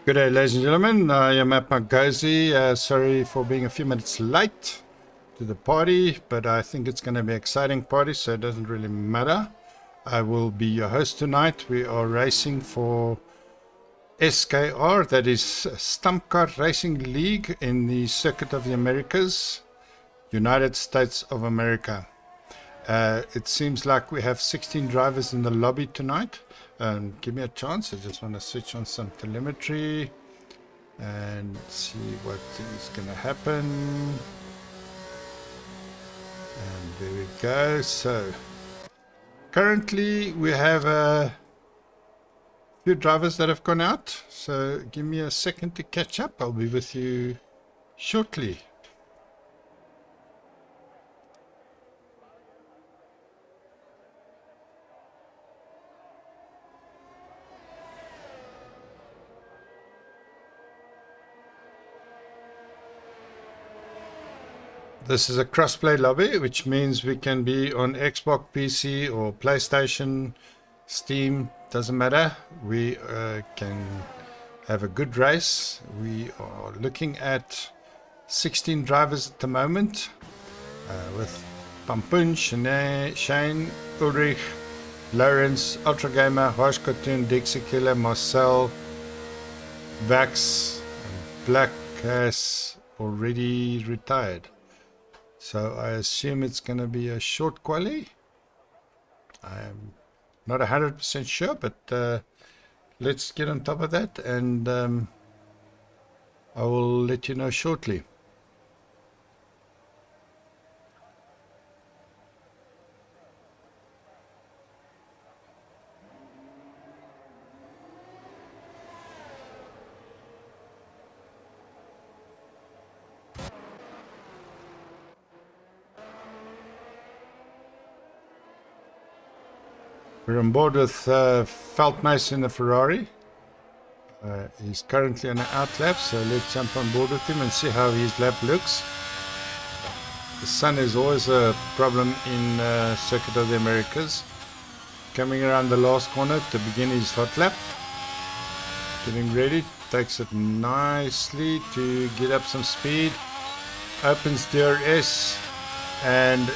Good day, ladies and gentlemen. I am at Margosi. Sorry for being a few minutes late to the party, but I think it's going to be an exciting party, so it doesn't really matter. I will be your host tonight. We are racing for Skr, that is Stump Car Racing League in the Circuit of the Americas, United States of America. It seems like we have 16 drivers in the lobby tonight. Give me a chance. I just want to switch on some telemetry and see what is going to happen. And there we go. So currently we have a few drivers that have gone out. So give me a second to catch up. I'll be with you shortly. This is a crossplay lobby, which means we can be on Xbox, PC or PlayStation, Steam, doesn't matter. We can have a good race. We are looking at 16 drivers at the moment with Pampun, Shane, Ulrich, Lawrence, Ultra Gamer, Harsh Cartoon, Dixie Killer, Marcel, Vax, and Black has already retired. So I assume it's going to be a short quali. I'm not 100% sure, but let's get on top of that, and I will let you know shortly. We're on board with Feldmace in the Ferrari. He's currently on an out lap, so let's jump on board with him and see how his lap looks. The sun is always a problem in Circuit of the Americas. Coming around the last corner to begin his hot lap. Getting ready, takes it nicely to get up some speed. Opens DRS, and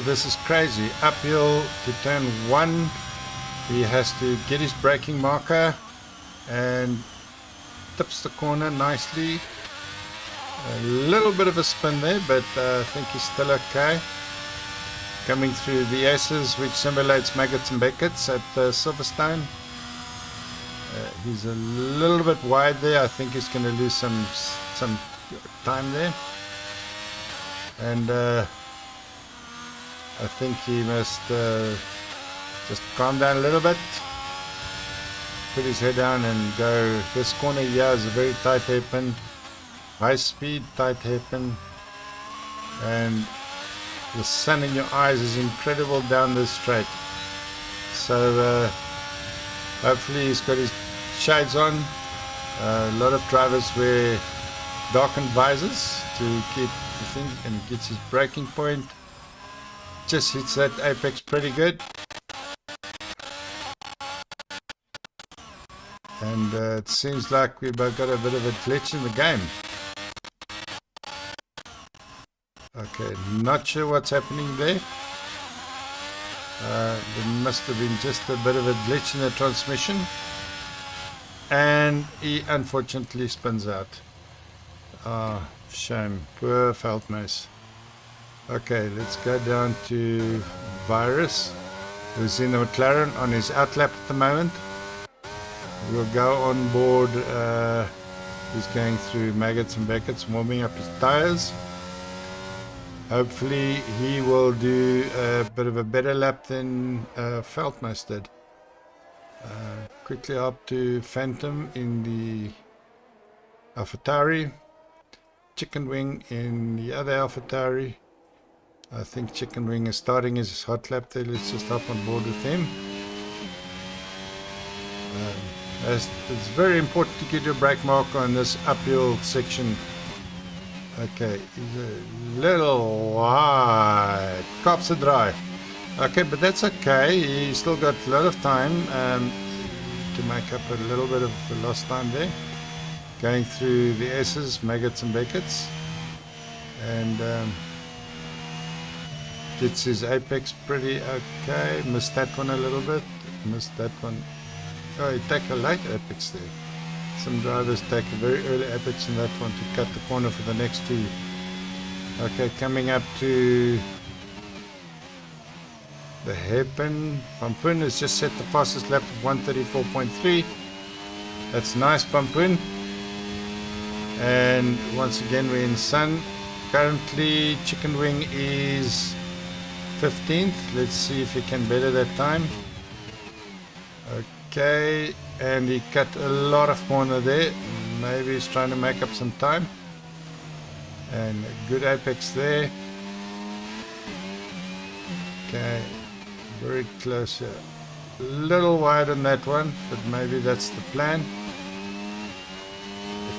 this is crazy. Uphill to turn 1. He has to get his braking marker and tips the corner nicely. A little bit of a spin there, but I think he's still okay. Coming through the S's, which simulates Maggots and Beckett's at Silverstone. He's a little bit wide there. I think he's going to lose some time there. And I think he must just calm down a little bit, put his head down and go. This corner here is a very tight hairpin, high speed tight hairpin, and the sun in your eyes is incredible down this straight. So hopefully he's got his shades on. A lot of drivers wear darkened visors to keep the thing, and he gets his braking point. Just hits that apex pretty good, and it seems like we've got a bit of a glitch in the game. Okay, not sure what's happening there. There must have been just a bit of a glitch in the transmission, and he unfortunately spins out. Ah, shame, poor Feldmace. Okay, let's go down to Virus, who's in the McLaren on his outlap at the moment. We'll go on board. He's going through Maggots and Beckett's, warming up his tires. Hopefully he will do a bit of a better lap than Feldmace did. Quickly up to Phantom in the AlphaTauri, Chicken Wing in the other AlphaTauri. I think Chicken Wing is starting his hot lap there. Let's just hop on board with him. It's very important to get your brake marker on this uphill section. Okay, he's a little wide. Cops are dry. Okay, but that's okay. He's still got a lot of time to make up a little bit of lost time there. going through the S's, Maggots and Beckett's, and gets his apex pretty okay. Missed that one a little bit, missed that one. Oh, he take a late apex there. Some drivers take a very early apex in that one to cut the corner for the next two. Okay, coming up to the hairpin. Pampun has just set the fastest lap of 134.3. That's nice, Pampun. And once again we're in sun. Currently Chicken Wing is 15th. Let's see if he can better that time. Okay, and he cut a lot of corner there. Maybe he's trying to make up some time. And a good apex there. Okay, very close here. A little wide on that one, but maybe that's the plan.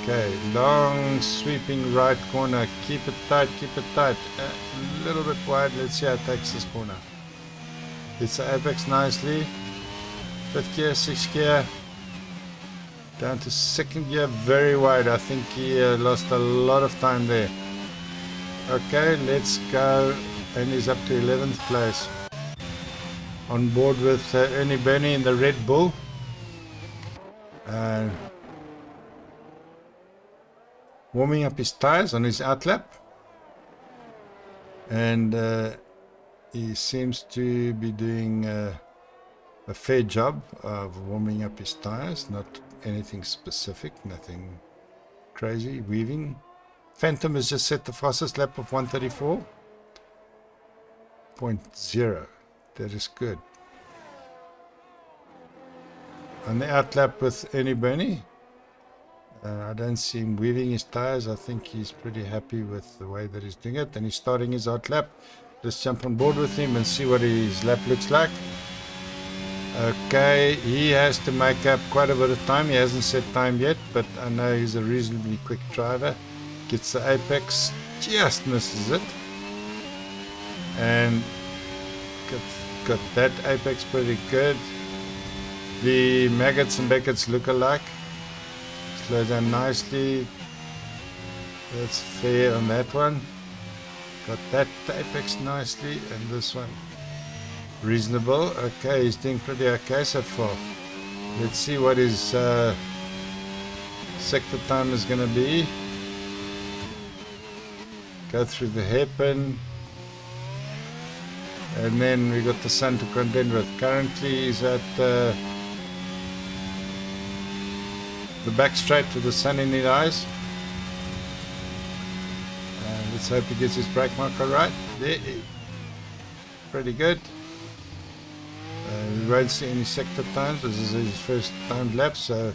Okay, long sweeping right corner. Keep it tight, keep it tight. A little bit wide. Let's see how it takes this corner. It's the apex nicely. 5th gear, 6th gear. Down to 2nd gear, very wide. I think he lost a lot of time there. Okay, let's go. And he's up to 11th place. On board with Ernie Burney in the Red Bull. Warming up his tires on his outlap. And he seems to be doing a fair job of warming up his tires. Not anything specific, nothing crazy. Weaving. Phantom has just set the fastest lap of 134.0. That is good. On the outlap with Ernie Burney, I don't see him weaving his tires. I think he's pretty happy with the way that he's doing it, and he's starting his outlap. Let's jump on board with him and see what his lap looks like. Okay, he has to make up quite a bit of time. He hasn't set time yet, but I know he's a reasonably quick driver. Gets the apex, just misses it, and got that apex pretty good. The Maggots and Beckett's look alike. Slow down nicely. That's fair on that one. Got that apex nicely, and this one reasonable. Okay, he's doing pretty okay so far. Let's see what his sector time is going to be. Go through the hairpin, and then we got the sun to contend with. Currently he's at the back straight with the sun in his eyes. Let's hope he gets his brake marker right. There, pretty good. We won't see any sector times. This is his first timed lap, so,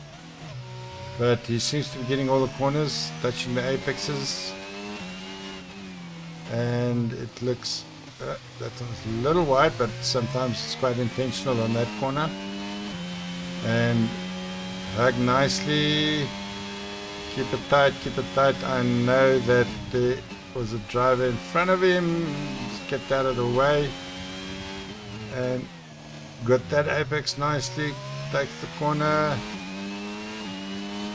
but he seems to be getting all the corners, touching the apexes. And it looks, that one's a little wide, but sometimes it's quite intentional on that corner. And hug nicely, keep it tight, keep it tight. I know that there was a driver in front of him, just kept out of the way, and got that apex nicely, takes the corner,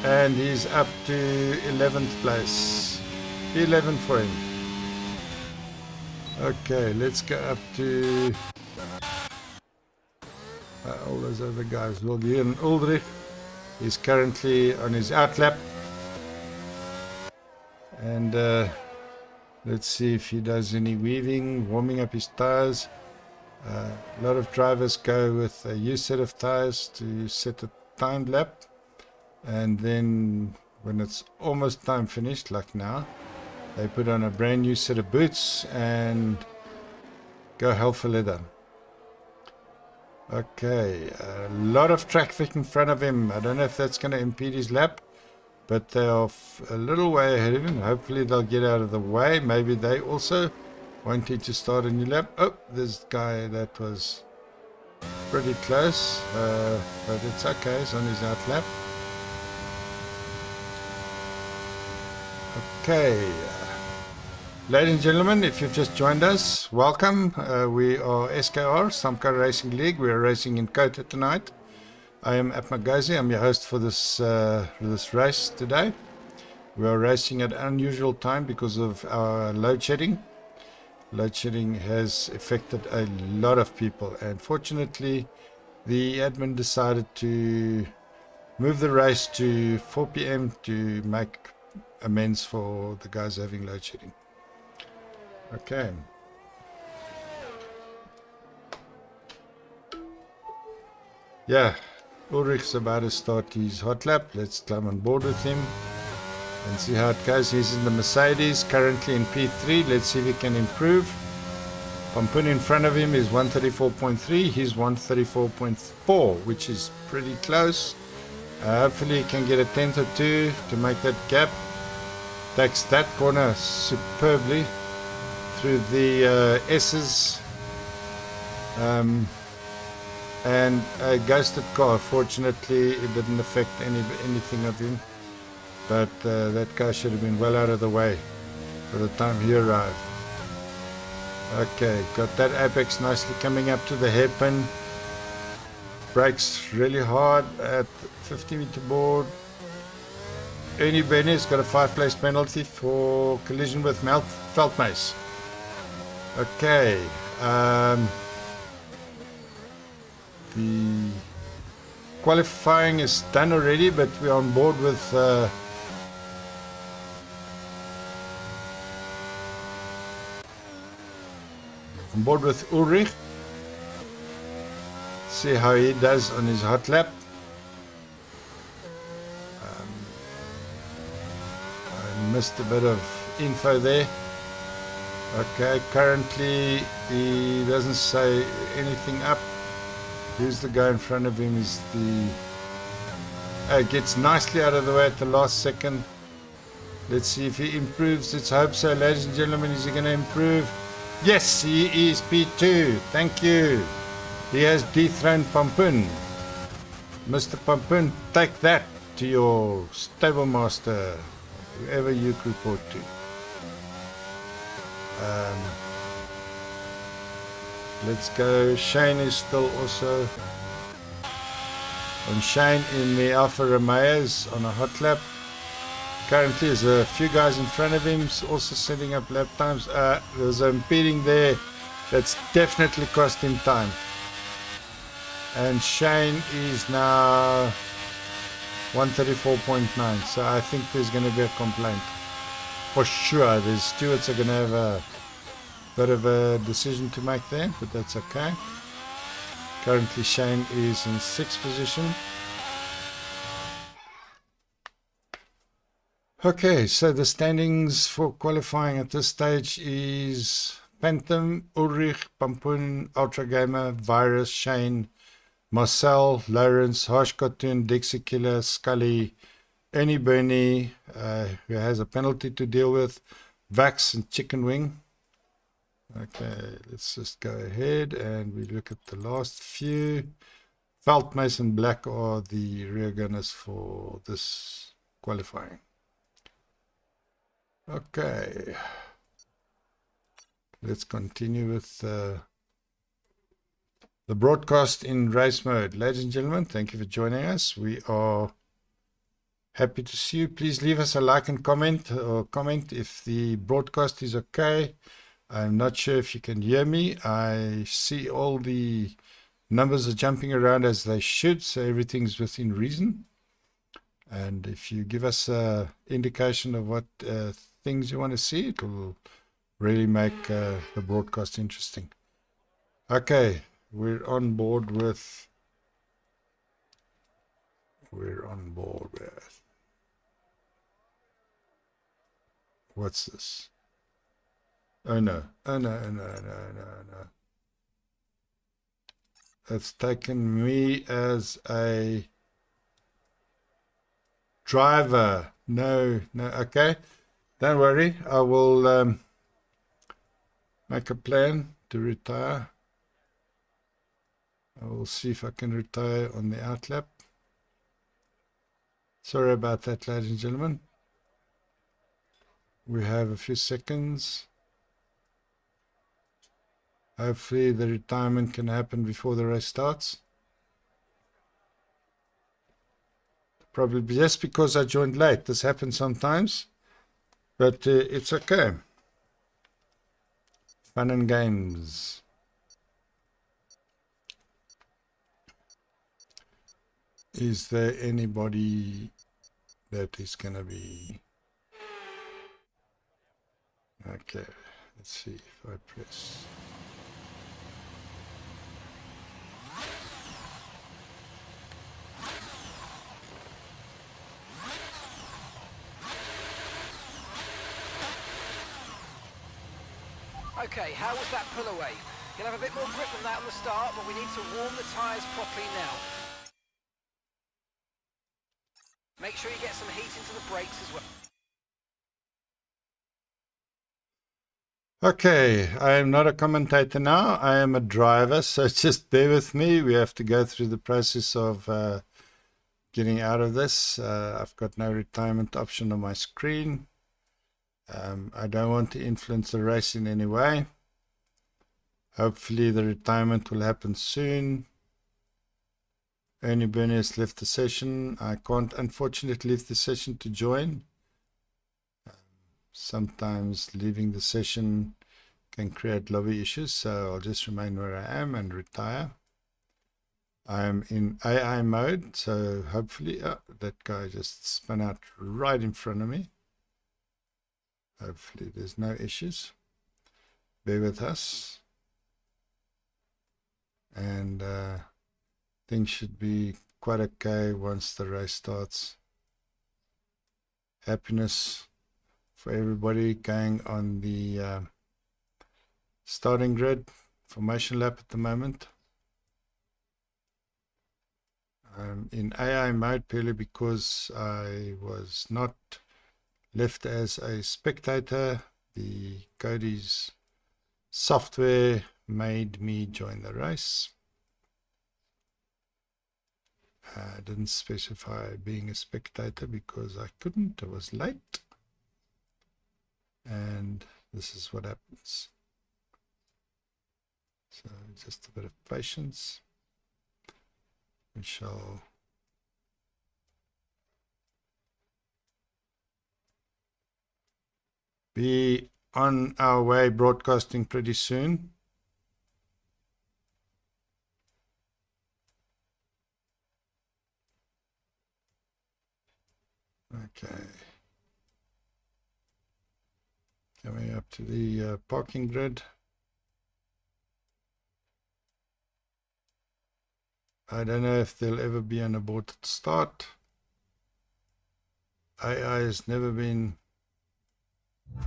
and he's up to 11th place. 11 for him. Okay, let's go up to all those other guys. Well, Ian Uldrich is currently on his outlap, and let's see if he does any weaving, warming up his tires. A lot of drivers go with a used set of tires to set a timed lap, and then when it's almost time finished, like now, they put on a brand new set of boots and go hell for leather. Okay, a lot of traffic in front of him. I don't know if that's going to impede his lap, but they are a little way ahead of him. Hopefully they'll get out of the way. Maybe they also wanted to start a new lap. Oh, this guy that was pretty close, but it's okay. He's on his out lap. Okay. Ladies and gentlemen, if you've just joined us, welcome. We are Skr, Samcar Racing League. We are racing in Cota tonight. I am Ap Magazi. I'm your host for this race today. We are racing at unusual time because of our load shedding. Load shedding has affected a lot of people, and fortunately the admin decided to move the race to 4 p.m. to make amends for the guys having load shedding. Okay. Yeah, Ulrich's about to start his hot lap. Let's climb on board with him and see how it goes. He's in the Mercedes, currently in P3. Let's see if he can improve. Pampun in front of him is 134.3. He's 134.4, which is pretty close. Hopefully he can get a tenth or two to make that gap. Takes that corner superbly through the S's. And a ghosted car. Fortunately, it didn't affect anything of him. But that car should have been well out of the way by the time he arrived. Okay, got that apex nicely coming up to the hairpin. Brakes really hard at 50-meter board. Ernie Benny's got a 5-place penalty for collision with Veldmace. Okay, the qualifying is done already, but we're on board with Ulrich. See how he does on his hot lap. I missed a bit of info there. Okay, currently he doesn't say anything up. Here's the guy in front of him is the... gets nicely out of the way at the last second. Let's see if he improves. Let's hope so, ladies and gentlemen. Is he going to improve? Yes, he is P2. Thank you. He has dethroned Pampun. Mr. Pampun, take that to your stable master, whoever you report to. Let's go. Shane is still also on. Shane in the Alfa Romeos on a hot lap. Currently there's a few guys in front of him also setting up lap times. There's an impeding there that's definitely cost him time. And Shane is now 134.9. So I think there's going to be a complaint. For sure, the stewards are going to have a bit of a decision to make there, but that's okay. Currently Shane is in 6th position. Okay, so the standings for qualifying at this stage is Phantom, Ulrich, Pampun, Ultra Gamer, Virus, Shane, Marcel, Lawrence, Harsh Cartoon, Dixie Killer, Scully, Ernie Bernie, who has a penalty to deal with, Vax and Chicken Wing. Okay, let's just go ahead and we look at the last few. Veldmace and Black are the rear gunners for this qualifying. Okay, let's continue with the broadcast in race mode. Ladies and gentlemen, thank you for joining us. We are happy to see you. Please leave us a like and comment, or comment if the broadcast is okay. I'm not sure if you can hear me. I see all the numbers are jumping around as they should, so everything's within reason. And if you give us an indication of what things you want to see, it will really make the broadcast interesting. Okay, we're on board with what's this? Oh no. It's taken me as a driver. No, okay. Don't worry. I will make a plan to retire. I will see if I can retire on the outlap. Sorry about that, ladies and gentlemen. We have a few seconds. Hopefully the retirement can happen before the race starts. The probably just because I joined late. This happens sometimes, but it's okay. Fun and games. Is there anybody that is going to be... Okay, let's see if I press... Okay, how was that pull away? You'll have a bit more grip than that on the start, but we need to warm the tyres properly now. Make sure you get some heat into the brakes as well. Okay, I am not a commentator now. I am a driver, so just bear with me. We have to go through the process of getting out of this. I've got no retirement option on my screen. I don't want to influence the race in any way. Hopefully the retirement will happen soon. Ernie Burney has left the session. I can't unfortunately leave the session to join. Sometimes leaving the session can create lobby issues, so I'll just remain where I am and retire. I'm in AI mode, so hopefully that guy just spun out right in front of me. Hopefully there's no issues. Bear with us. And things should be quite okay once the race starts. Happiness for everybody going on the starting grid, formation lap at the moment. I'm in AI mode purely because I was not left as a spectator. The Cody's software made me join the race. I didn't specify being a spectator because I couldn't. I was late. And this is what happens. So just a bit of patience. We shall be on our way broadcasting pretty soon. Okay. Coming up to the parking grid. I don't know if there'll ever be an aborted start. AI has never been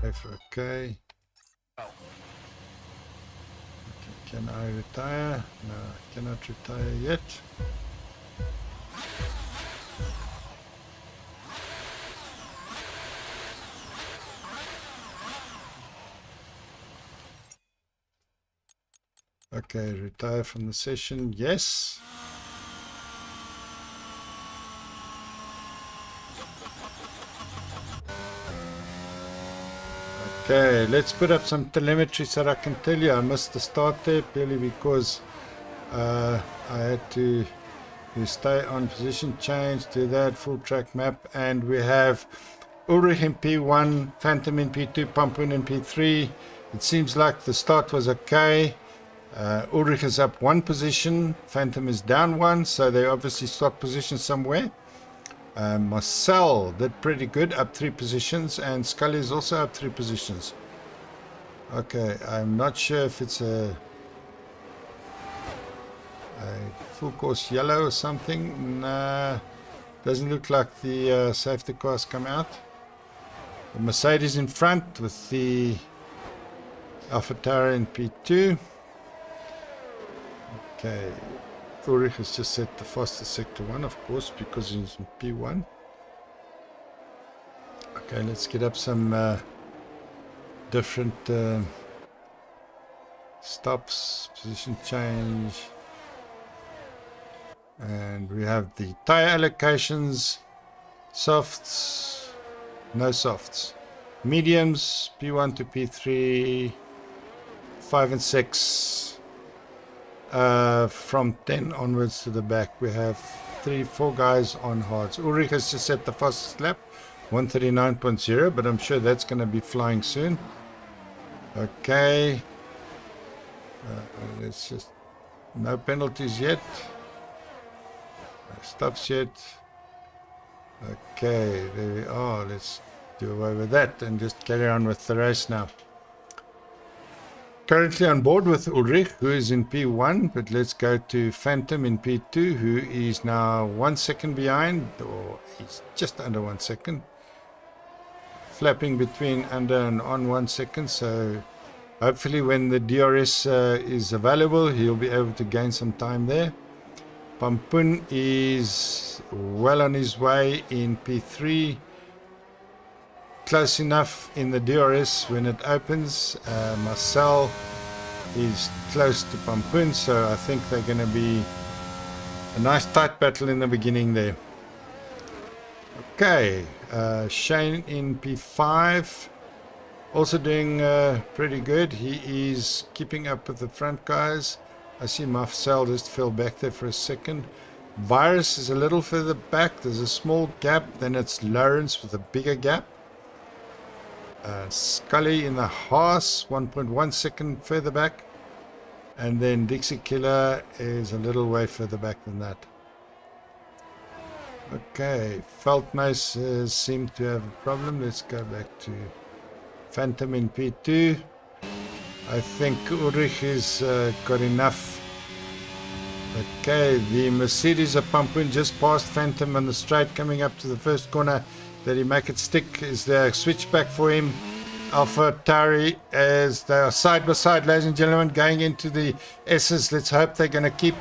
okay. Can I retire? No, I cannot retire yet. Okay, retire from the session, yes. Okay, let's put up some telemetry so that I can tell you I missed the start there purely because I had to stay on position change, do that, full track map, and we have Ulrich in P1, Phantom in P2, Pumpun in P3. It seems like the start was okay. Ulrich is up one position, Phantom is down one, so they obviously swapped positions somewhere. Marcel did pretty good, up 3 positions, and Scully is also up 3 positions. Okay, I'm not sure if it's a full course yellow or something. Nah, doesn't look like the safety cars come out. The Mercedes in front with the AlphaTauri in P2. Okay, Ulrich has just set the fastest sector 1, of course, because he's in P1. Okay, let's get up some different stops, position change. And we have the tire allocations, softs, no softs. Mediums, P1 to P3, 5 and 6. From 10 onwards to the back we have 3, 4 guys on hards. Ulrich has just set the fastest lap, 139.0, but I'm sure that's going to be flying soon. Okay. Let's just, no penalties yet. No stops yet. Okay, there we are. Let's do away with that and just carry on with the race now. Currently on board with Ulrich, who is in P1, but let's go to Phantom in P2, who is now 1 second behind, or he's just under 1 second. Flapping between under and on 1 second, so hopefully when the DRS is available, he'll be able to gain some time there. Pampun is well on his way in P3. Close enough in the DRS when it opens. Marcel is close to Pampun, so I think they're going to be a nice tight battle in the beginning there. Okay, Shane in P5, also doing pretty good. He is keeping up with the front guys. I see Marcel just fell back there for a second. Virus is a little further back. There's a small gap. Then it's Lawrence with a bigger gap. Scully in the Haas, 1.1 second further back. And then Dixie Killer is a little way further back than that. Okay, Feldmace seemed to have a problem. Let's go back to Phantom in P2. I think Ulrich has got enough. Okay, the Mercedes of Pampun just passed Phantom on the straight coming up to the first corner. Did he make it stick? Is there a switchback for him? Alpha Tauri, as they are side by side, ladies and gentlemen, going into the S's. Let's hope they're going to keep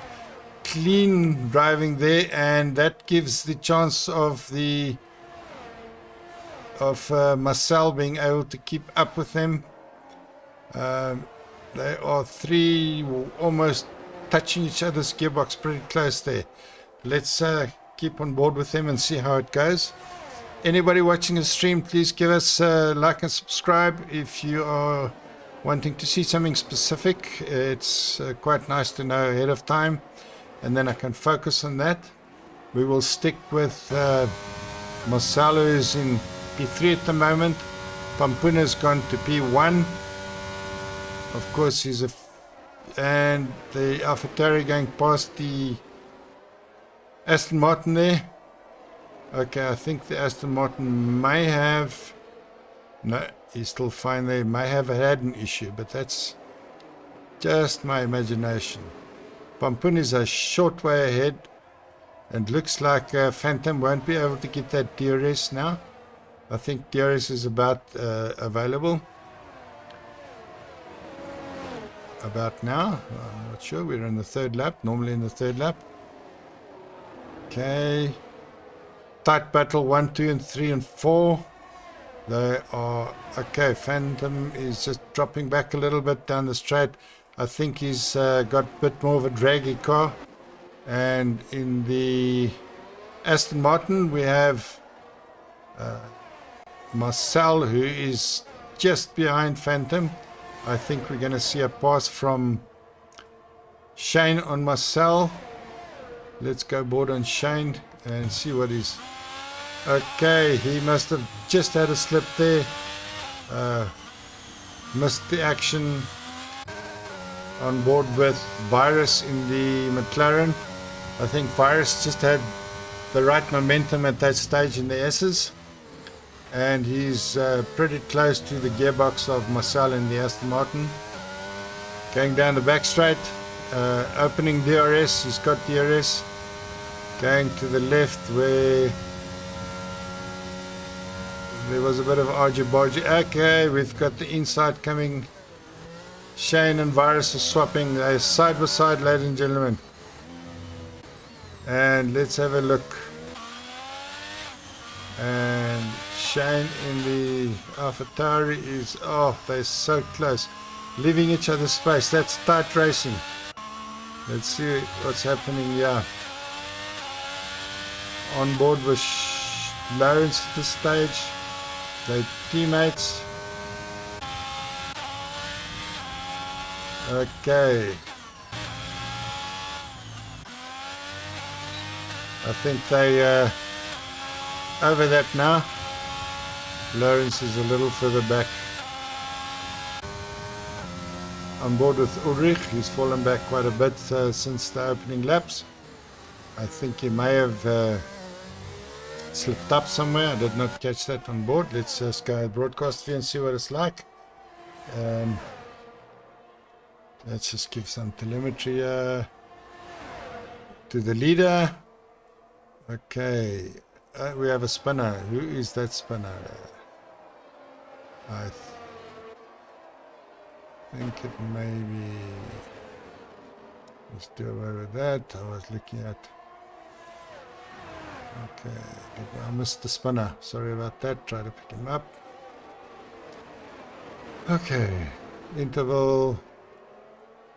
clean driving there, and that gives the chance of Marcel being able to keep up with them. They are 3 almost touching each other's gearbox, pretty close there. Let's keep on board with them and see how it goes. Anybody watching the stream, please give us a like and subscribe if you are wanting to see something specific. It's quite nice to know ahead of time, and then I can focus on that. We will stick with Marcel, who is in P3 at the moment. Pampun has gone to P1. Of course, he's and the AlphaTauri going past the Aston Martin there. Okay, I think the Aston Martin may have, no, he's still fine. They may have had an issue, but that's just my imagination. Pampun is a short way ahead, and looks like Phantom won't be able to get that DRS now. I think DRS is about available. About now, I'm not sure. We're in the 3rd lap, normally in the 3rd lap. Okay. Tight battle 1, 2, and 3, and 4. They are okay. Phantom is just dropping back a little bit down the straight. I think he's got a bit more of a draggy car. And in the Aston Martin, we have Marcel, who is just behind Phantom. I think we're going to see a pass from Shane on Marcel. Let's go board on Shane and see what he's... Okay, he must have just had a slip there. Missed the action on board with Virus in the McLaren. I think Virus just had the right momentum at that stage in the S's. And he's pretty close to the gearbox of Marcel in the Aston Martin. Going down the back straight, opening DRS, he's got DRS. Going to the left where there was a bit of argy-bargy. Okay, we've got the inside coming. Shane and Virus are swapping. They're side by side, ladies and gentlemen. And let's have a look. And Shane in the AlphaTauri is, oh, they're so close, leaving each other space. That's tight racing. Let's see what's happening here. On board with Lawrence at this stage. They're teammates. Okay. I think they over that now. Lawrence is a little further back. On board with Ulrich, he's fallen back quite a bit since the opening laps. I think he may have slipped up somewhere. I did not catch that on board. Let's just go broadcast view and see what it's like. Let's just give some telemetry to the leader. Okay, we have a spinner. Who is that spinner? I think it may be. Let's do away with that. I was looking at. Okay, I missed the spinner. Sorry about that. Try to pick him up. Okay, interval.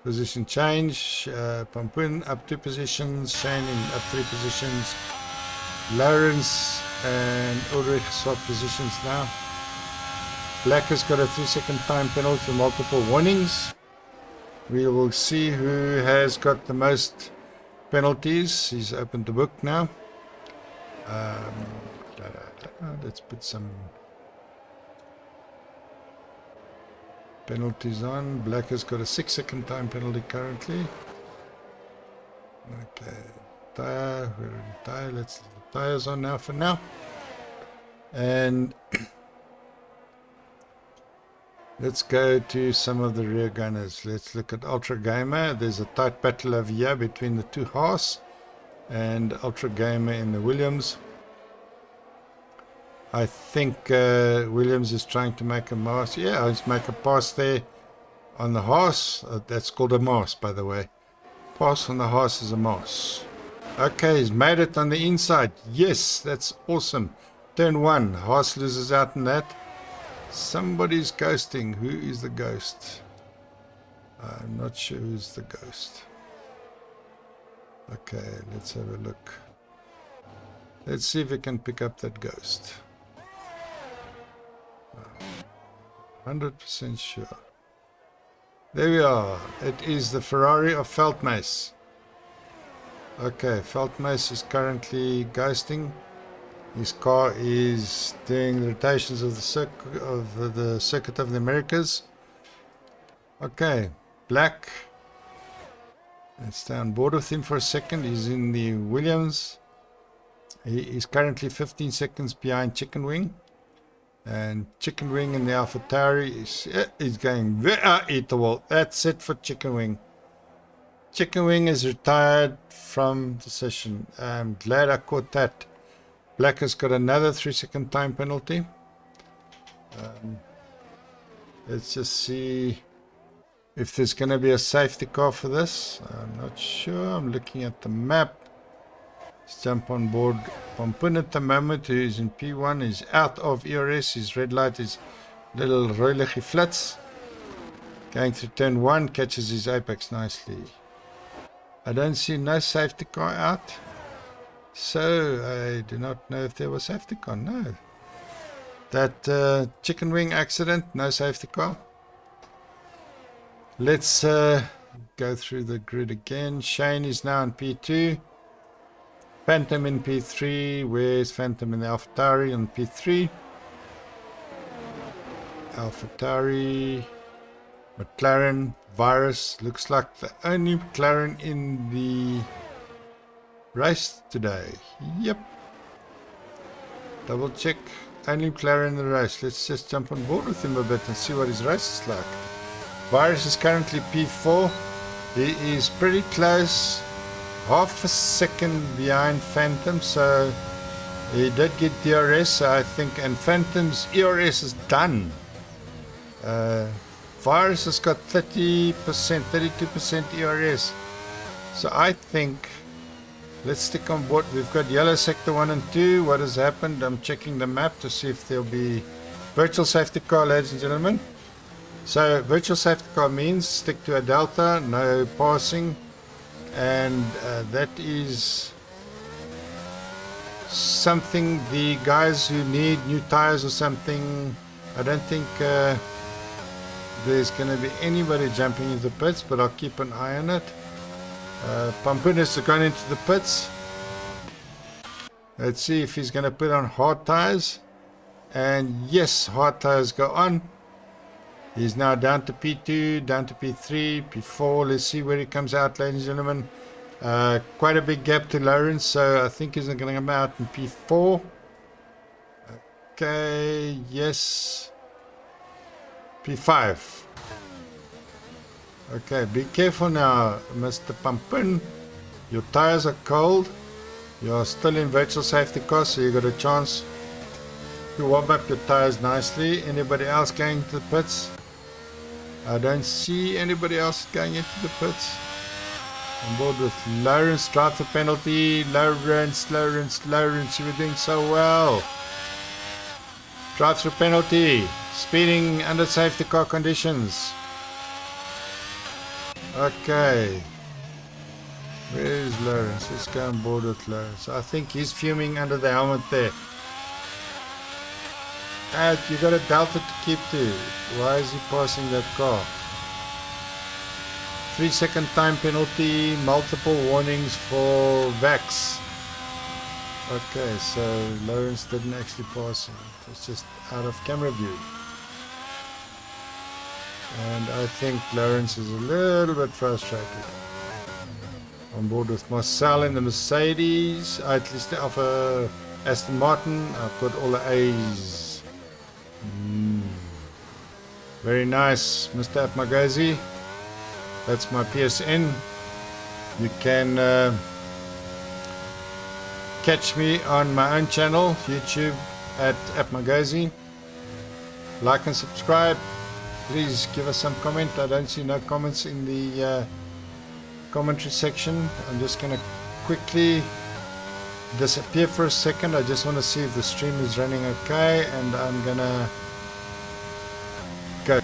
Position change. Pampun up 2 positions. Shane in up 3 positions. Lawrence and Ulrich swap positions now. Black has got a 3-second time penalty for multiple warnings. We will see who has got the most penalties. He's opened the book now. Let's put some penalties on. Black has got a 6-second time penalty currently. Okay, tire, we're in tire. Let's leave the tires on now for now. And let's go to some of the rear gunners. Let's look at Ultra Gamer. There's a tight battle over here between the two Haas and Ultra Gamer in the Williams. I think Williams is trying to make a pass. Yeah, let's make a pass there on the Haas. That's called a Maas, by the way. Pass on the Haas is a Maas. Okay, he's made it on the inside. Yes, that's awesome. Turn 1. Haas loses out in that. Somebody's ghosting. Who is the ghost? I'm not sure who's the ghost. Okay, let's have a look. Let's see if we can pick up that ghost. 100% sure. There we are. It is the Ferrari of Veldmace. Okay, Veldmace is currently ghosting. His car is doing the rotations of the circuit of the Americas. Okay, Black. Let's stay on board with him for a second. He's in the Williams. He is currently 15 seconds behind Chicken Wing. And Chicken Wing in the AlphaTauri is going eatable. That's it for Chicken Wing. Chicken Wing is retired from the session. I'm glad I caught that. Black has got another 3-second time penalty. Let's just see if there's going to be a safety car for this. I'm not sure. I'm looking at the map. Let's jump on board. Pampun at the moment, who is in P1, is out of ERS. His red light is little roilige flits. Going through turn 1, catches his apex nicely. I don't see no safety car out. So I do not know if there was safety car. No. That Chicken Wing accident, no safety car. Let's go through the grid again. Shane is now in P2. Phantom in P3. Where's Phantom in the AlphaTauri on P3? AlphaTauri. McLaren. Virus. Looks like the only McLaren in the race today. Yep. Double check. Only McLaren in the race. Let's just jump on board with him a bit and see what his race is like. Virus is currently P4. He is pretty close. Half a second behind Phantom, so he did get DRS, I think, and Phantom's ERS is done. Virus has got 30%, 32% ERS. So I think, let's stick on board. We've got yellow sector 1 and 2. What has happened? I'm checking the map to see if there'll be virtual safety car, ladies and gentlemen. So virtual safety car means stick to a delta, no passing. And that is something the guys who need new tires or something, I don't think there's going to be anybody jumping into the pits, but I'll keep an eye on it. Pampun has gone into the pits. Let's see if he's going to put on hard tires. And yes, hard tires go on. He's now down to P2, down to P3, P4. Let's see where he comes out, ladies and gentlemen. Quite a big gap to Lawrence, so I think he's going to come out in P4. Okay, yes. P5. Okay, be careful now, Mr. Pumpkin. Your tires are cold. You're still in virtual safety car, so you got a chance to warm up your tires nicely. Anybody else going to the pits? I don't see anybody else going into the pits. On board with Lawrence, drive the penalty. Lawrence, you were doing so well. Drive through penalty. Speeding under safety car conditions. Okay. Where is Lawrence? Let's go on board with Lawrence. I think he's fuming under the helmet there. And you got a delta to keep to. Why is he passing that car? 3-second time penalty, multiple warnings for Vax. Okay, so Lawrence didn't actually pass him. It was just out of camera view. And I think Lawrence is a little bit frustrated. On board with Marcel in the Mercedes, at least the Alpha Aston Martin. I've got all the A's. Very nice, Mr. Apmagazi. That's my PSN. You can catch me on my own channel, YouTube at Apmagazi. Like and subscribe. Please give us some comment. I don't see no comments in the commentary section. I'm just going to quickly disappear for a second. I just want to see if the stream is running okay, and I'm going to go.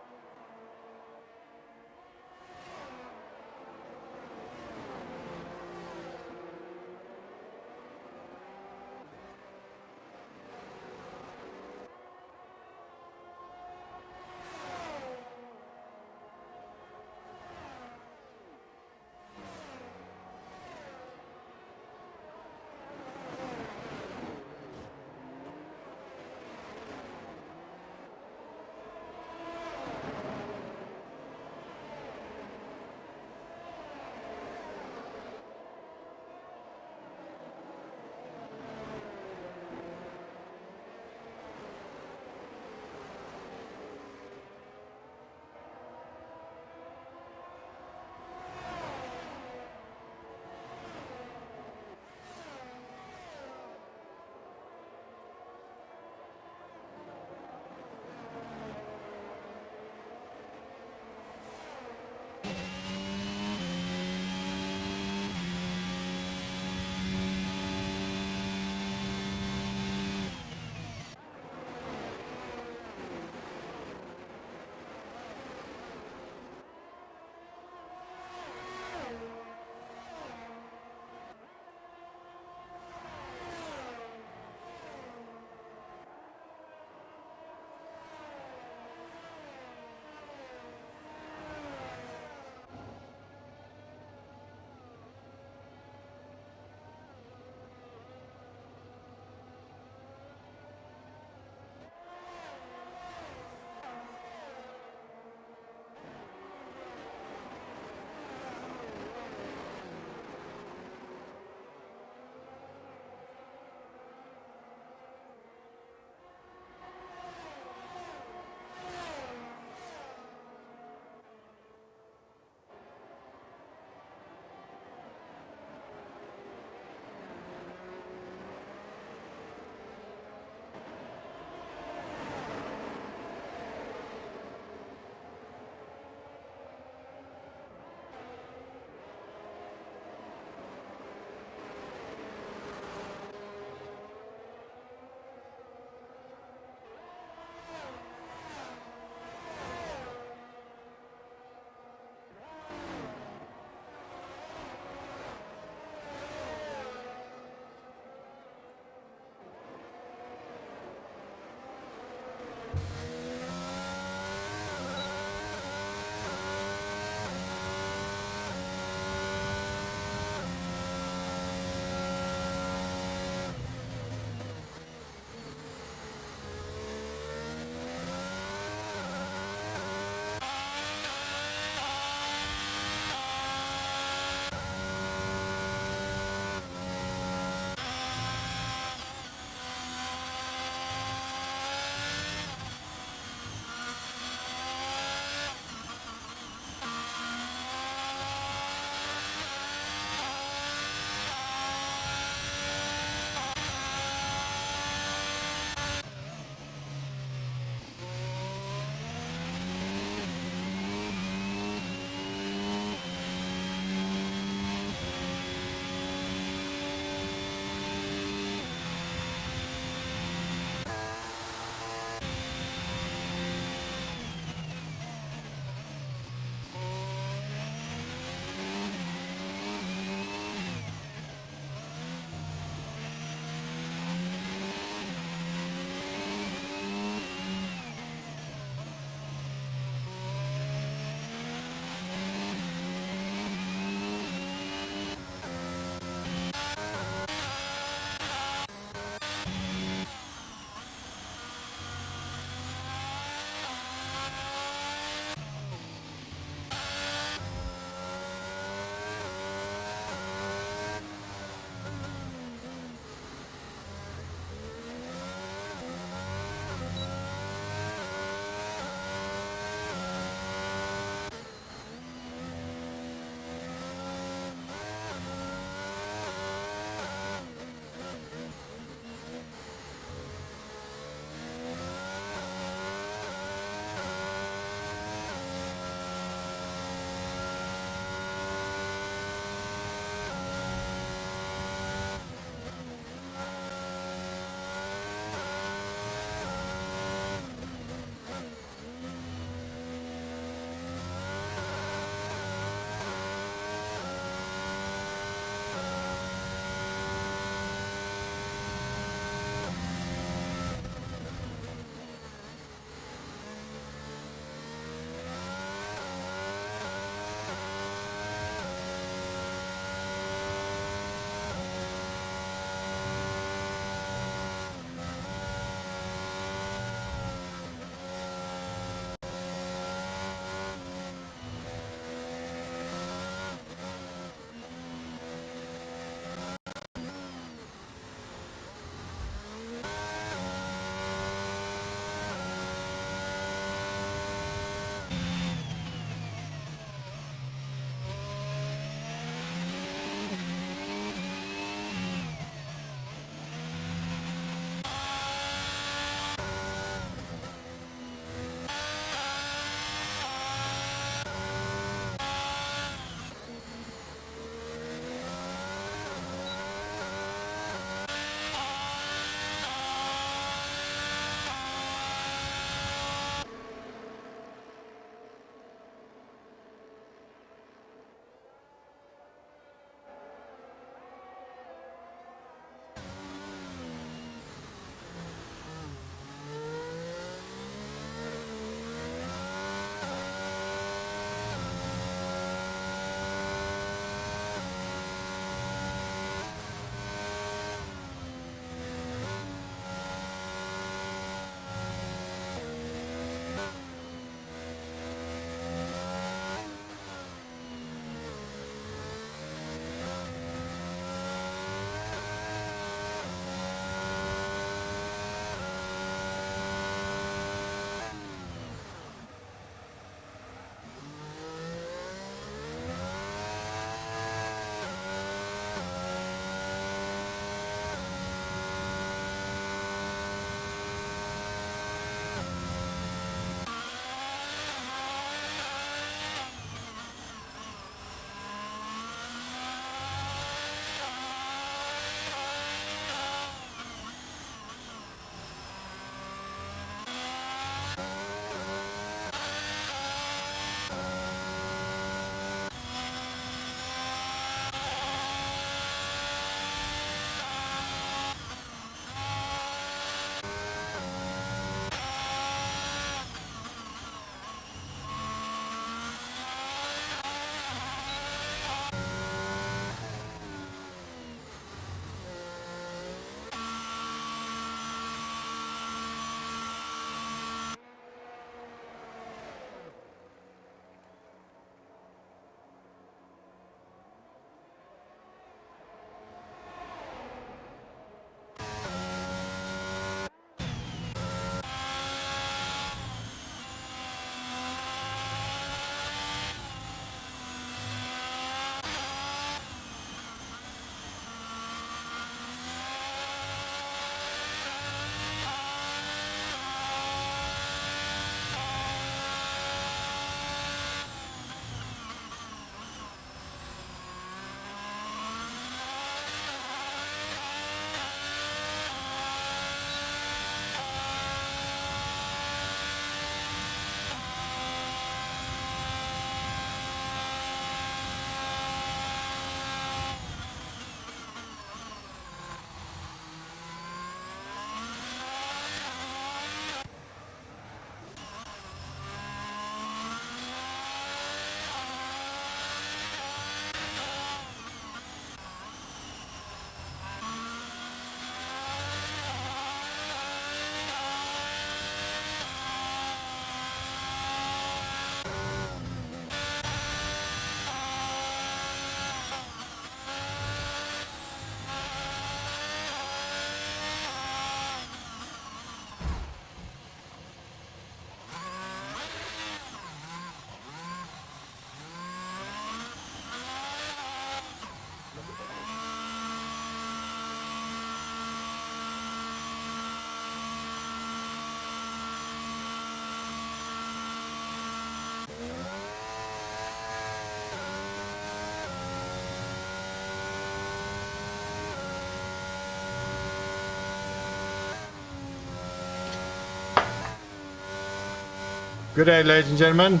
Good day, ladies and gentlemen.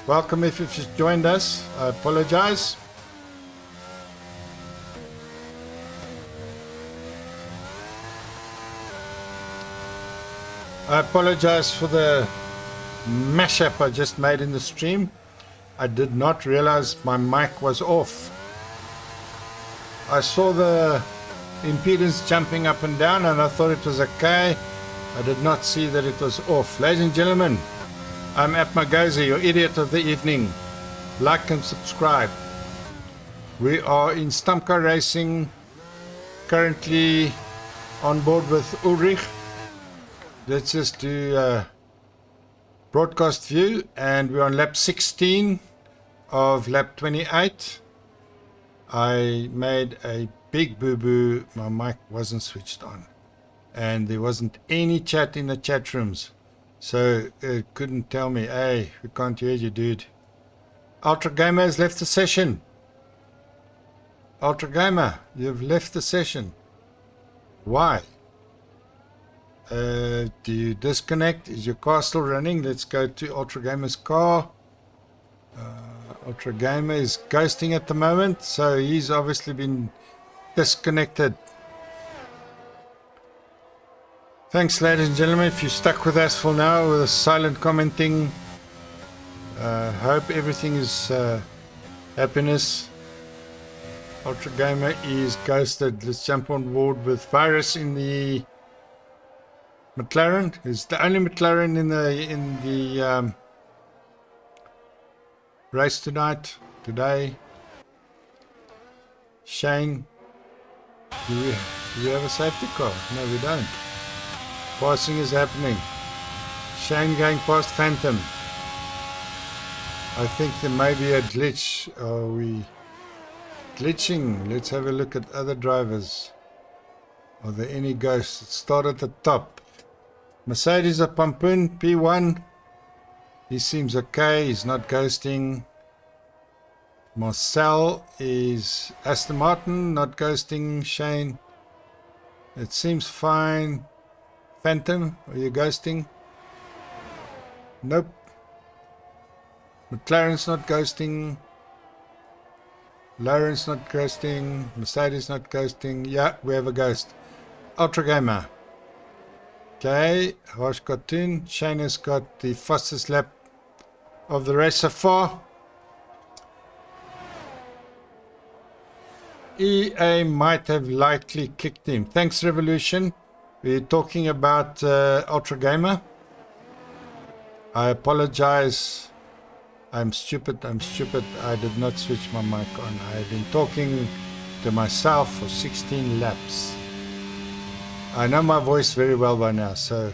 Welcome if you've just joined us. I apologize. I apologize for the mashup I just made in the stream. I did not realize my mic was off. I saw the impedance jumping up and down and I thought it was okay. I did not see that it was off. Ladies and gentlemen, I'm App Magazi, your idiot of the evening. Like and subscribe. We are in Stamka Racing, currently on board with Ulrich. Let's just do broadcast view, and we're on lap 16 of lap 28. I made a big boo-boo. My mic wasn't switched on, and there wasn't any chat in the chat rooms, so it couldn't tell me, hey, we can't hear you, dude. Ultra Gamer has left the session. Ultra Gamer, you've left the session. Why? Do you disconnect? Is your car still running? Let's go to Ultra Gamer's car. Ultra Gamer is ghosting at the moment, so he's obviously been disconnected. Thanks, ladies and gentlemen, if you stuck with us for now with a silent commenting. Hope everything is happiness. Ultra Gamer is ghosted. Let's jump on board with Virus in the McLaren. It's the only McLaren in the race today. Shane, do we have a safety car? No, we don't. Passing is happening. Shane going past Phantom. I think there may be a glitch. Are we glitching? Let's have a look at other drivers. Are there any ghosts? Let's start at the top. Mercedes a Pampoon, P1. He seems okay. He's not ghosting. Marcel is Aston Martin, not ghosting. Shane, it seems fine. Phantom, are you ghosting? Nope. McLaren's not ghosting. Lawrence not ghosting. Mercedes not ghosting. Yeah, we have a ghost. Ultra Gamer. Okay, Harsh Cartoon. Shane has got the fastest lap of the race so far. EA might have likely kicked him. Thanks, Revolution. We're talking about Ultra Gamer. I apologize. I'm stupid. I did not switch my mic on. I've been talking to myself for 16 laps. I know my voice very well by now, so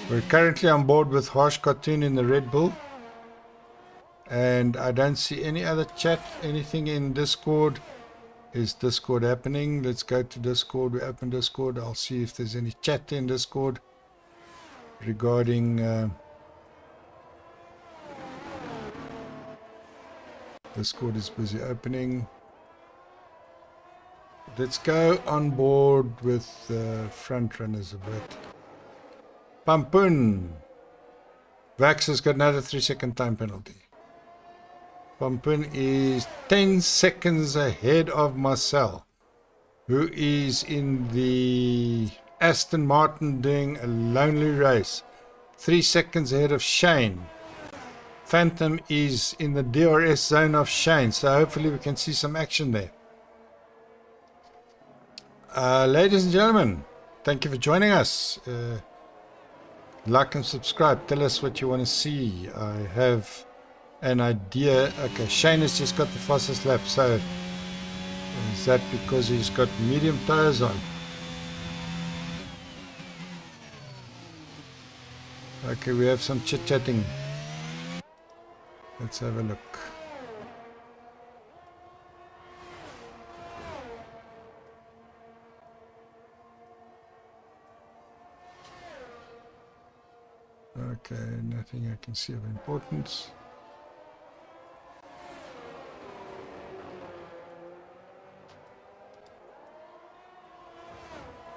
we're currently on board with Harsh Cartoon in the Red Bull, and I don't see any other chat, anything in Discord. Is Discord happening? Let's go to Discord. We open Discord. I'll see if there's any chat in Discord regarding Discord is busy opening. Let's go on board with the front runners a bit. Pampoon. Vax has got another 3-second time penalty. Pampoon is 10 seconds ahead of Marcel, who is in the Aston Martin doing a lonely race. 3 seconds ahead of Shane. Phantom is in the DRS zone of Shane, so hopefully we can see some action there. Ladies and gentlemen, thank you for joining us. Like and subscribe. Tell us what you want to see. I have an idea. Okay, Shane has just got the fastest lap, so is that because he's got medium tires on? Okay, we have some chit-chatting. Let's have a look. Okay, nothing I can see of importance.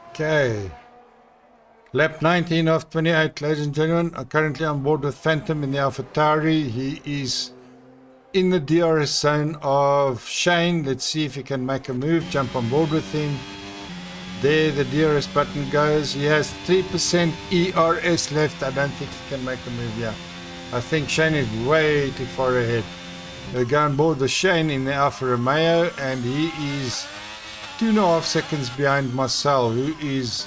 Okay. Lap 19 of 28, ladies and gentlemen. I'm currently on board with Phantom in the AlphaTauri. He is in the DRS zone of Shane. Let's see if he can make a move. Jump on board with him. There the DRS button goes. He has 3% ERS left. I don't think he can make a move here. I think Shane is way too far ahead. We'll go on board with Shane in the Alfa Romeo, and he is 2.5 seconds behind Marcel, who is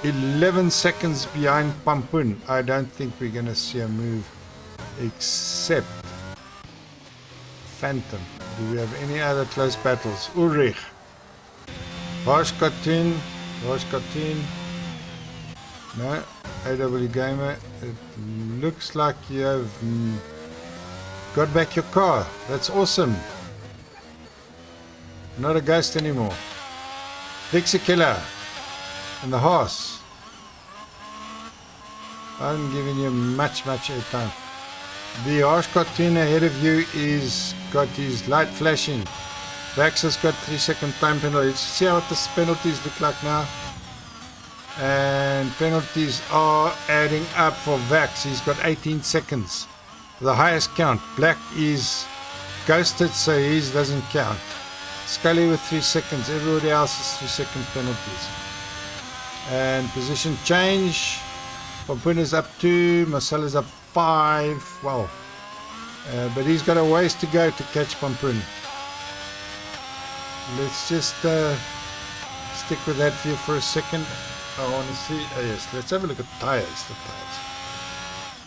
11 seconds behind Pampun. I don't think we're going to see a move except Phantom. Do we have any other close battles? Ulrich. Harsh Cartoon. No. AW Gamer. It looks like you have got back your car. That's awesome. Not a ghost anymore. Dixie Killer. And the horse. I'm giving you much airtime. The harsh cartoon ahead of you is got his light flashing. Vax has got 3-second time penalty. See what the penalties look like now. And penalties are adding up for Vax. He's got 18 seconds. The highest count. Black is ghosted, so his doesn't count. Scully with 3 seconds. Everybody else is 3-second penalties. And position change. Pampun is up 2. Marcel is up 5. Wow. But he's got a ways to go to catch Pampun. Let's just stick with that view for a second. I want to see. Oh yes, let's have a look at tires.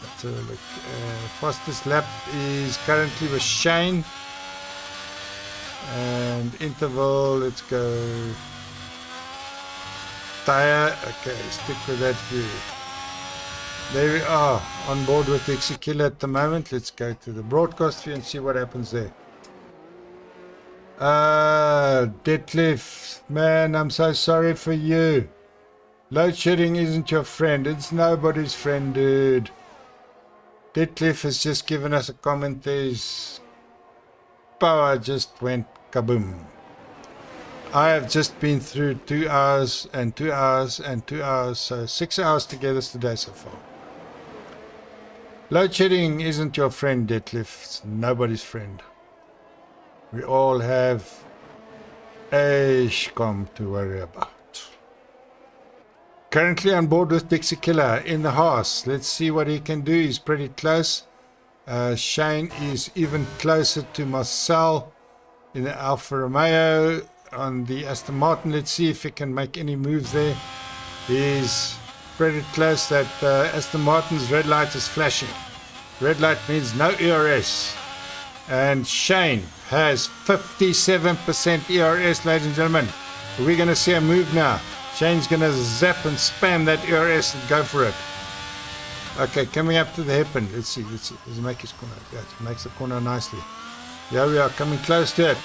Let's have a look. Fastest lap is currently with Shane. And interval, let's go. Tire. Okay, stick with that view. There we are, on board with the Executor at the moment. Let's go to the broadcast view and see what happens there. Detlef, man, I'm so sorry for you. Load shedding isn't your friend. It's nobody's friend, dude. Detlef has just given us a comment. His power just went kaboom. I have just been through 2 hours and 2 hours and 2 hours, so 6 hours together today so far. Load shedding isn't your friend, Detlef. It's nobody's friend. We all have a SCOM to worry about. Currently on board with Dixie Killer in the horse. Let's see what he can do. He's pretty close. Shane is even closer to Marcel in the Alfa Romeo. On the Aston Martin, let's see if he can make any moves there. He's pretty close. That Aston Martin's red light is flashing. Red light means no ERS. And Shane has 57% ERS, ladies and gentlemen. We're going to see a move now. Shane's going to zap and spam that ERS and go for it. Okay, coming up to the hairpin. Let's see. Does he make his corner? Yeah, it makes the corner nicely. Here we are, coming close to it.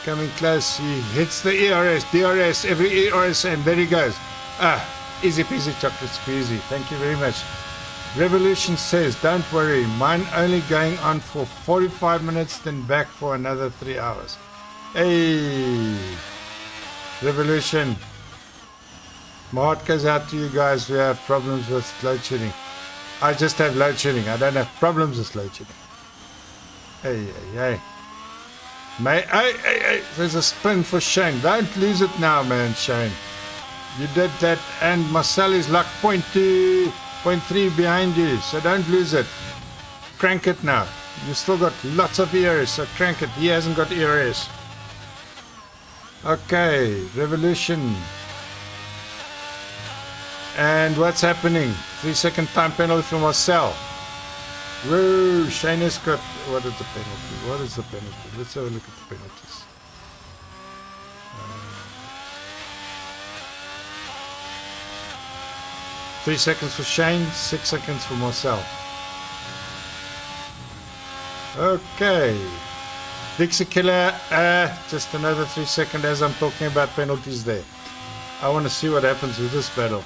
Coming close. He hits the ERS, DRS, every ERS, and there he goes. Easy peasy chocolate squeezy. Thank you very much. Revolution says, don't worry, mine only going on for 45 minutes, then back for another 3 hours. Hey, Revolution. My heart goes out to you guys who have problems with load shedding. I just have load shedding. I don't have problems with load shedding. Hey. Hey, there's a spin for Shane. Don't lose it now, man, Shane. You did that, and Marcel is like 0.2, 0.3 behind you, so don't lose it. Crank it now. You've still got lots of ERS, so crank it. He hasn't got ERS. Okay, Revolution. And what's happening? 3-second time penalty for Marcel. Whoa, Shane has got... What is the penalty? Let's have a look at the penalties. 3 seconds for Shane, 6 seconds for Marcel. Okay. Dixie Killer, just another 3 seconds as I'm talking about penalties there. I want to see what happens with this battle.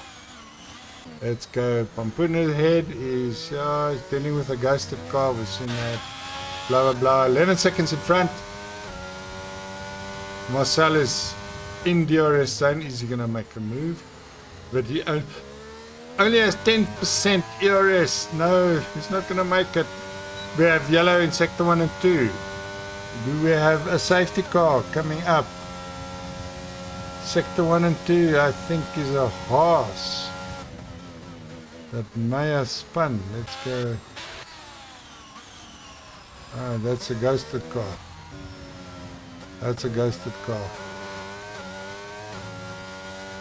Let's go. Pampuna's head is he's dealing with a ghosted car. We've seen that. Blah, blah, blah. 11 seconds in front. Marcel is in DRS zone. Is he going to make a move? But he only has 10% ERS. No, he's not going to make it. We have yellow in sector 1 and 2. Do we have a safety car coming up? Sector 1 and 2, I think, is a horse. That may have spun. Let's go. Oh, that's a ghosted car. That's a ghosted car.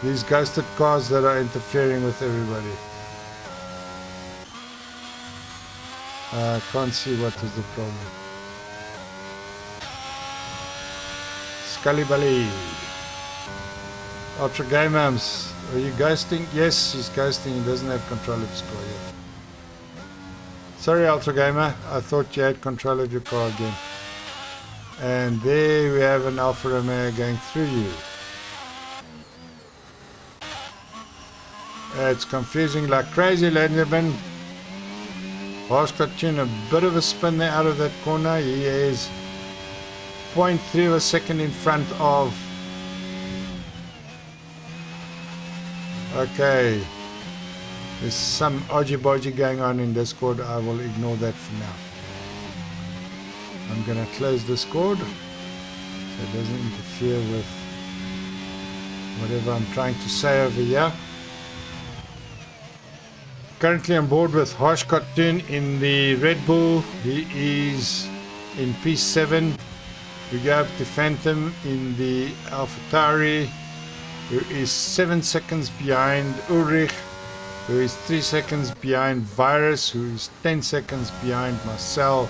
These ghosted cars that are interfering with everybody. I can't see what is the problem. Scully Bully. Ultra Game Amps. Are you ghosting? Yes, he's ghosting. He doesn't have control of his car yet. Sorry, Ultra Gamer. I thought you had control of your car again. And there we have an Alfa Romeo going through you. It's confusing like crazy, ladies and gentlemen. Horse got tuned a bit of a spin there out of that corner. He is 0.3 of a second in front of. Okay. There's some odgy-bodgy going on in Discord. I will ignore that for now. I'm going to close Discord so it doesn't interfere with whatever I'm trying to say over here. Currently on board with Harsh Cartoon in the Red Bull. He is in P7. We go up to Phantom in the AlphaTauri, who is 7 seconds behind Ulrich, who is 3 seconds behind Virus, who is 10 seconds behind Marcel.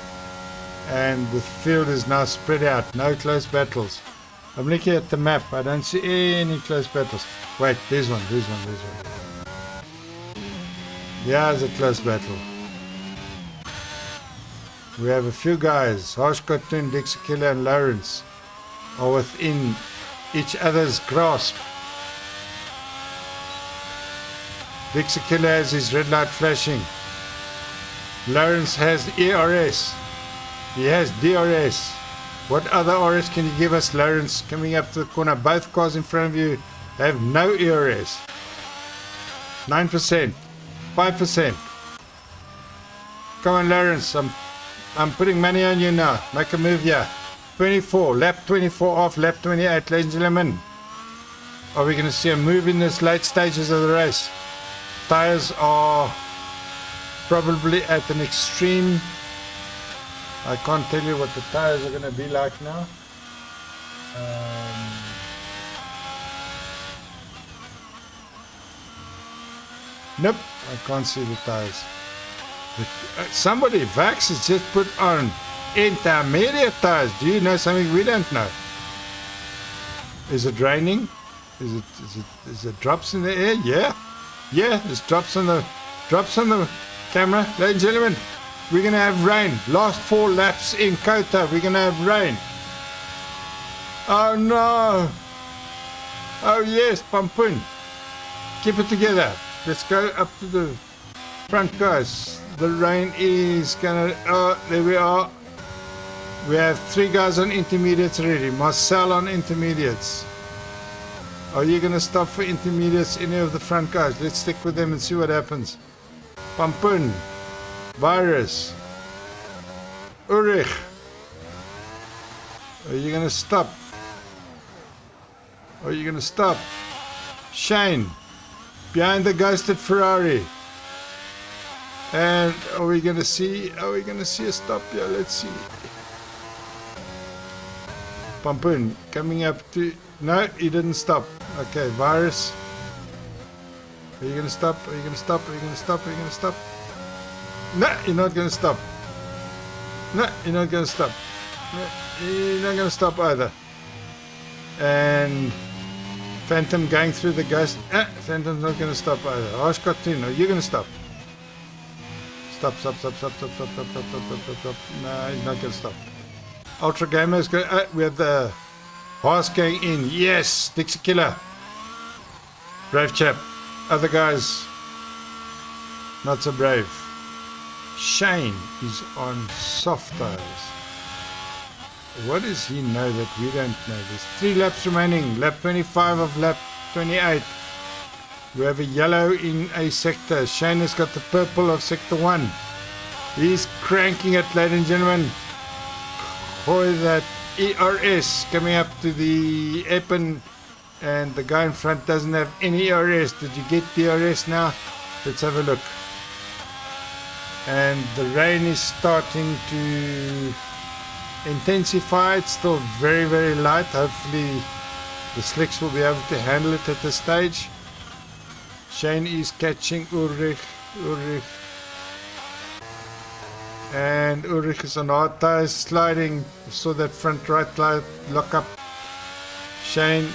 And the field is now spread out. No close battles. I'm looking at the map. I don't see any close battles. Wait, there's one. Yeah, it's a close battle. We have a few guys. Harsh Cartoon, Dixie Killer and Lawrence are within each other's grasp. Dixie Killer has his red light flashing. Lawrence has ERS. He has DRS. What other RS can you give us, Lawrence? Coming up to the corner. Both cars in front of you have no ERS. 9%. 5%. Come on, Lawrence. I'm putting money on you now. Make a move here. 24. Lap 24 off. Lap 28. Ladies and gentlemen. Are we going to see a move in this late stages of the race? Tires are probably at an extreme. I can't tell you what the tires are going to be like now. Nope, I can't see the tires. Somebody, Vax, has just put on intermediate tires. Do you know something we don't know? Is it raining? Is it drops in the air? Yeah, there's drops on the camera. Ladies and gentlemen, we're gonna have rain. Last 4 laps in Cota, we're gonna have rain. Oh no! Oh yes, Pampun. Keep it together. Let's go up to the front, guys. The rain is gonna. Oh, there we are. We have 3 guys on intermediates already. Marcel on intermediates. Are you gonna stop for intermediates? Any of the front guys? Let's stick with them and see what happens. Pampun. Virus. Ulrich. Are you gonna stop? Are you gonna stop? Shane. Behind the ghosted Ferrari. And are we gonna see a stop here? Let's see. Pampun coming up to. No, he didn't stop. Okay, Virus. Are you gonna stop? Are you gonna stop? Are you gonna stop? Are you gonna stop? No, you're not gonna stop. No, you're not gonna stop. No, you're not gonna stop either. And Phantom going through the ghost. Phantom's not gonna stop either. Harsh Cartoon, are you gonna stop? Stop. No, he's not gonna stop. Ultra Gamer is going. We have the horse going in. Yes, Dixie Killer. Brave chap. Other guys, not so brave. Shane is on soft tires. What does he know that we don't know? There's 3 laps remaining. Lap 25 of lap 28. We have a yellow in a sector. Shane has got the purple of sector 1. He's cranking it, ladies and gentlemen. Boy, that ERS coming up to the airpin, and the guy in front doesn't have any ERS. Did you get the ERS now? Let's have a look. And the rain is starting to intensify. It's still very, very light. Hopefully the slicks will be able to handle it at this stage. Shane is catching Ulrich. And Ulrich is on hard tires, sliding. Saw that front right light lock up. Shane,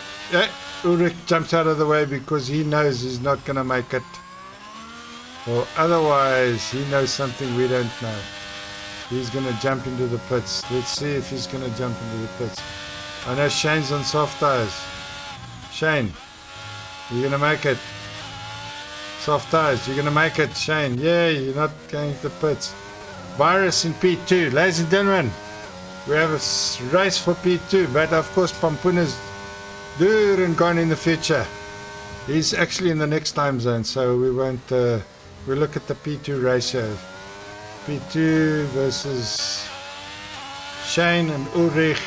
Ulrich jumps out of the way because he knows he's not going to make it. Or otherwise, he knows something we don't know. He's going to jump into the pits. Let's see if he's going to jump into the pits. I know Shane's on soft tires. Shane, you're going to make it. Soft tires, you're going to make it, Shane. Yeah, you're not going to the pits. Virus in P2. Ladies and gentlemen, we have a race for P2, but of course Pampun is there and gone in the future. He's actually in the next time zone, so we won't, we'll look at the P2 ratio. P2 versus Shane and Ulrich.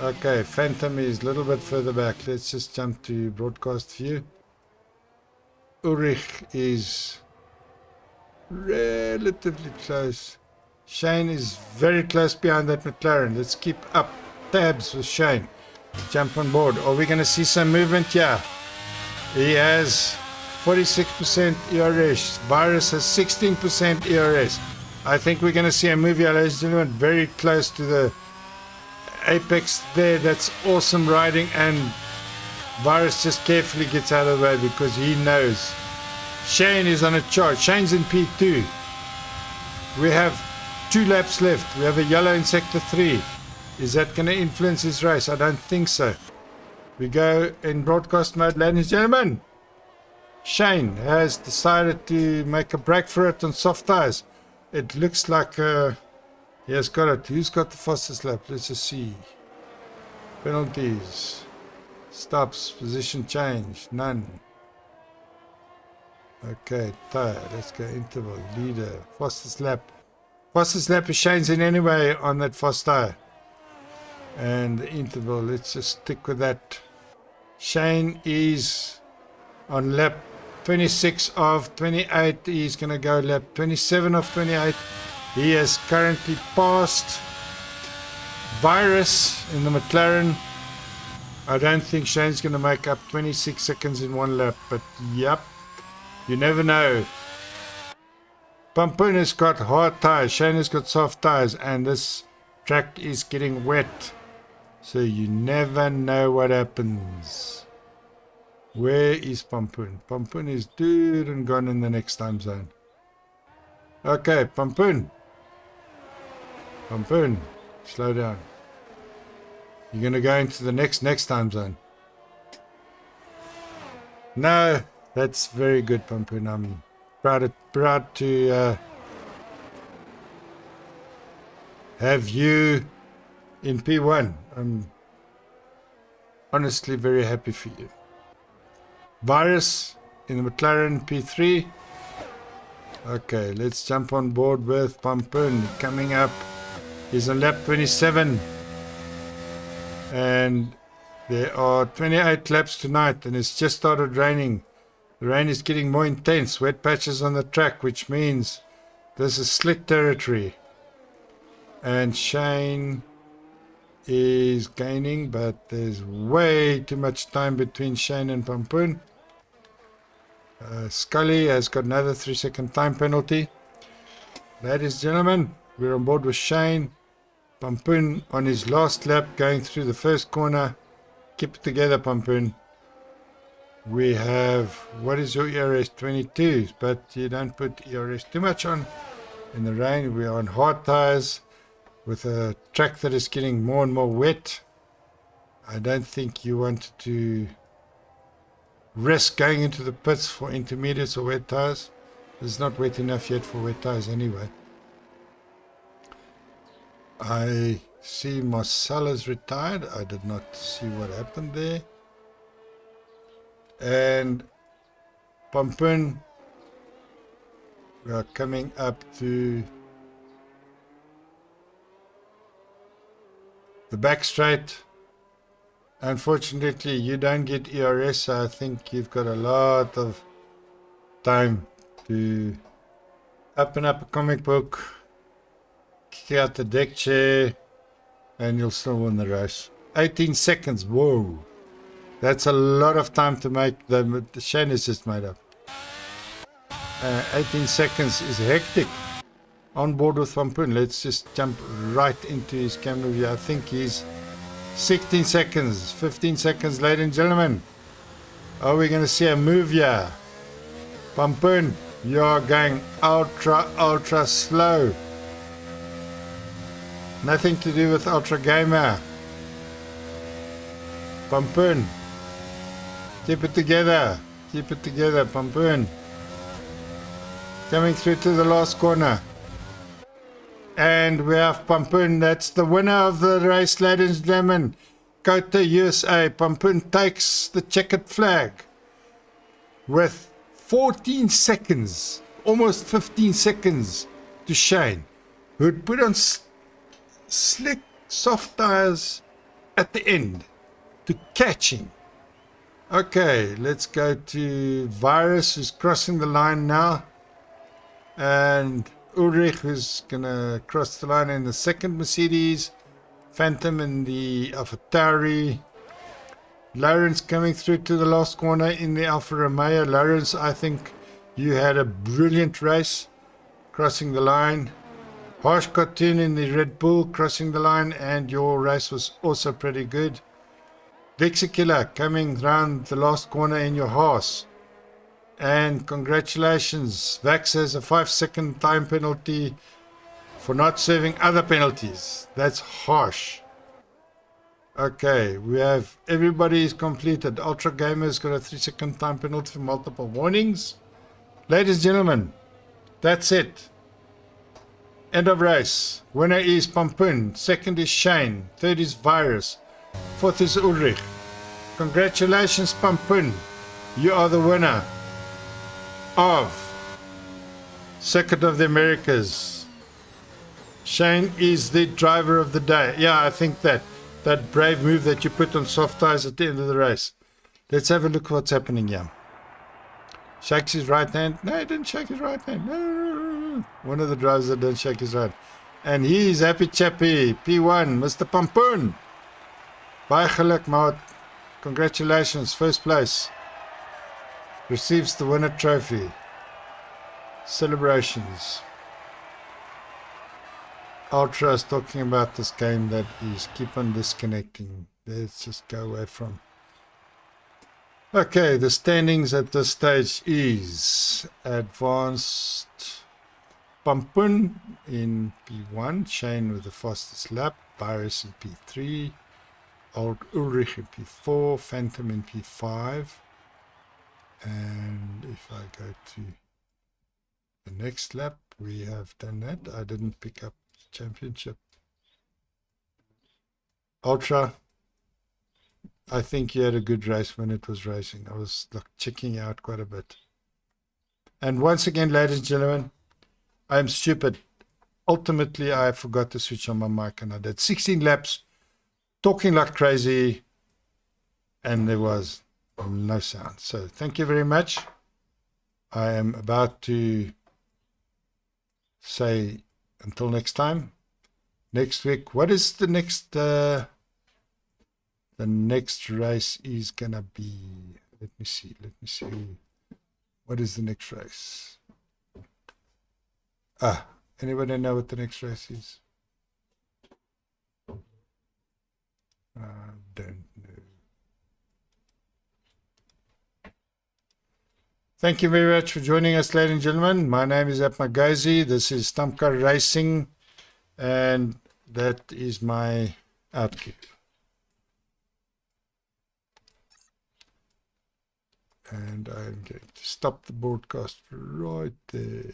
Okay, Phantom is a little bit further back. Let's just jump to broadcast view. Ulrich is relatively close. Shane is very close behind that McLaren. Let's keep up tabs with Shane. Jump on board. Are we going to see some movement here? He has 46% ERS. Virus has 16% ERS. I think we're going to see a move here, ladies and gentlemen, very close to the apex there. That's awesome riding, and Virus just carefully gets out of the way because he knows Shane is on a charge. Shane's in P2. We have 2 laps left. We have a yellow in sector 3. Is that going to influence his race? I don't think so. We go in broadcast mode, ladies and gentlemen. Shane has decided to make a break for it on soft tires. It looks like he has got it. Who's got the fastest lap? Let's just see. Penalties. Stops. Position change. None. Okay, tire. Let's go interval. Leader. Fastest lap. Fastest lap is Shane's in anyway on that fast tire. And the interval. Let's just stick with that. Shane is on lap 26 of 28. He's going to go lap 27 of 28. He has currently passed Virus in the McLaren. I don't think Shane's going to make up 26 seconds in one lap, but yep, you never know. Pampun has got hard tires, Shane has got soft tires, and this track is getting wet, so you never know what happens. Where is Pampun? Pampun is dead and gone in the next time zone. Okay, Pampun, slow down. You're going to go into the next time zone. No, that's very good, Pampun. I'm proud to have you in P1. I'm honestly very happy for you. Virus in the McLaren P3. Okay, let's jump on board with Pampun. Coming up, he's on lap 27. And there are 28 laps tonight, and it's just started raining. The rain is getting more intense. Wet patches on the track, which means this is slick territory. And Shane is gaining, but there's way too much time between Shane and Pampun. Scully has got another 3-second time penalty. Ladies and gentlemen, we're on board with Shane. Pampun on his last lap going through the first corner. Keep it together, Pampun. We have, what is your ERS? 22, but you don't put ERS too much on in the rain. We are on hard tires with a track that is getting more and more wet. I don't think you want to risk going into the pits for intermediates or wet tires. It's not wet enough yet for wet tires anyway. I see Marcella's retired. I did not see what happened there. And Pampun. We are coming up to the back straight. Unfortunately, you don't get ERS, so I think you've got a lot of time to open up a comic book, kick out the deck chair, and you'll still win the race. 18 seconds, whoa. That's a lot of time to make. The Shane is just made up. 18 seconds is hectic. On board with Pampun. Let's just jump right into his camera view. I think he's 16 seconds, 15 seconds, ladies and gentlemen. Are we going to see a move here? Pampun, you are going ultra slow. Nothing to do with Ultra Gamer. Pampun, keep it together. Keep it together, Pampun. Coming through to the last corner. And we have Pampun. That's the winner of the race, ladies and gentlemen. Cota USA. Pampun takes the checkered flag with 14 seconds, almost 15 seconds to Shane, who had put on slick, soft tires at the end to catching. Okay, let's go to Virus, who's crossing the line now. And Ulrich, who's going to cross the line in the second Mercedes. Phantom in the Alfa Tauri. Lawrence coming through to the last corner in the Alfa Romeo. Lawrence, I think you had a brilliant race crossing the line. Harsh Cartoon in the Red Bull crossing the line, and your race was also pretty good. Dixie Killer coming round the last corner in your horse. And congratulations, Vax has a 5-second time penalty for not serving other penalties. That's harsh. Okay, we have everybody is completed. Ultra Gamer's got a 3-second time penalty for multiple warnings. Ladies and gentlemen, that's it. End of race. Winner is Pampun. Second is Shane. Third is Virus. Fourth is Ulrich. Congratulations, Pampun. You are the winner of Circuit of the Americas. Shane is the driver of the day. Yeah, I think that brave move that you put on soft tires at the end of the race. Let's have a look at what's happening here. Shakes his right hand. No, he didn't shake his right hand. No. One of the drivers that didn't shake his right. And he's happy chappy. P1, Mr. Pampun. Baie geluk, maat. Congratulations, first place. Receives the winner trophy. Celebrations. Ultra is talking about this game that is keep on disconnecting. Let's just go away from. Okay, the standings at this stage is advanced Pampun in P1, Shane with the fastest lap, Virus in P3, Ulrich in P4, Phantom in P5. And if I go to the next lap, we have done that. I didn't pick up the championship. Ultra, I think you had a good race when it was racing. I was like checking out quite a bit. And once again, ladies and gentlemen, I'm stupid. Ultimately, I forgot to switch on my mic and I did 16 laps, talking like crazy, and there was no sound. So thank you very much. I am about to say until next time. Next week, what is the next race is gonna be? Let me see. What is the next race? Anybody know what the next race is? Don't know. Thank you very much for joining us, ladies and gentlemen. My name is Apmagazi. This is Stamkar Racing, and that is my outkick. And I'm going to stop the broadcast right there.